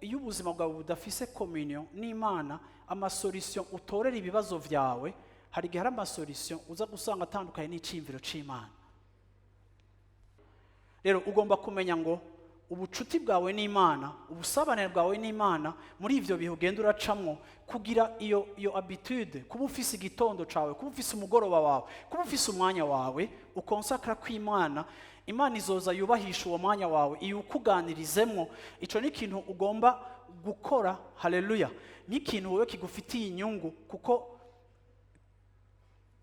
iyo ubuzima bwawe budafise communion n'Imana, amasolution utorera ibibazo vyawe, hari igihe hari amasolution uza gusanga atandukanye n'iciyumviro c'Imana. Rero ugomba kumenya ngo ubucuti bwawe n'Imana, ubusabane bwawe n'Imana, muri ivyo bihe ugenda uracamwo, kugira iyo habitude, kuba ufise igitondo cawe, kuba ufise umugoroba wawe, kuba ufise umwanya wawe ukonsakra kw'Imana, Imana izoza yubahisha uwo mwanya wawe, iyo ukuganirizemwo. Ico ni ikintu ugomba gukora, haleluya, n'ikintu wewe kigufitiye inyungu, kuko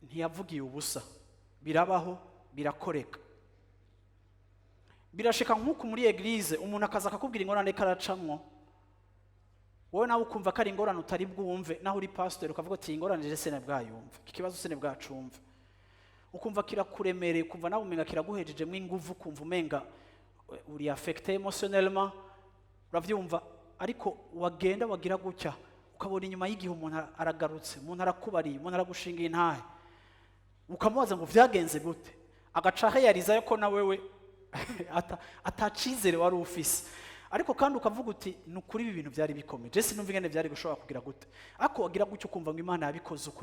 ntiyavugiye ubusa, birabaho, birakoreka. Birashika nk'uko muri eglise umuntu akaza akakubwira ingorane karacamwo, wowe nawe ukumva ko ari ingorane utari bwumve, naho uri pastor ukavuga ati ingorane je sene bwayumva, iki kibazo sene bwacumva, ukumva kirakuremereye, ukumva nawe umenga kiraguhejeje mu inguvu, ukumva umenga uri affecté émotionnellement, uravyumva. Ariko wagenda wagira gutya ukabona inyuma y'igihe umuntu aragarutse, umuntu arakubariye, umuntu aragushingiye intahe, ukamubaza ngo vyagenze gute, agaca yariza yuko na wewe atacizere wari ufise. Ariko kandi ukavuga uti nukuri ibi bintu byari bikomeye, je sinumva ingene byari gushobora kugira gute. Ako wagira gutyo kumva ngo Imana yabikoze uko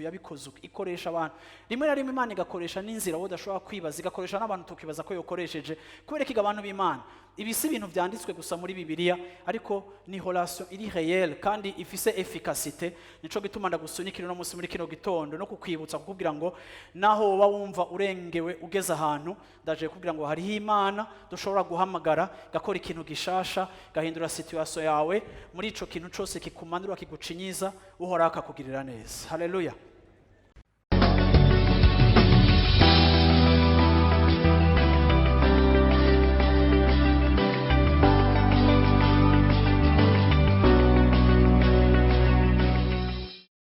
ikoresha abantu. Rimwe na rimwe Imana igakoresha n'inzira wowe udashobora kwibaza, igakoresha n'abantu tukibaza ko yokoresheje, kubera ko abantu b'Imana ibi si ibintu byanditswe gusa muri Bibiliya, ariko ni relation iri réelle kandi ifise efficacité. Nico gituma ndagusunikira no munsi muri kino gitondo no kukwibutsa kukubwira ngo naho woba wumva urengewe ugeze ahantu, ndaje kubwira ngo hariho Imana dushobora guhamagara gakora ikintu gishasha, gahindura situation yawe, muri ico kintu cyose kikumanura kigucinyiza, uhora akakugirira neza. Haleluya.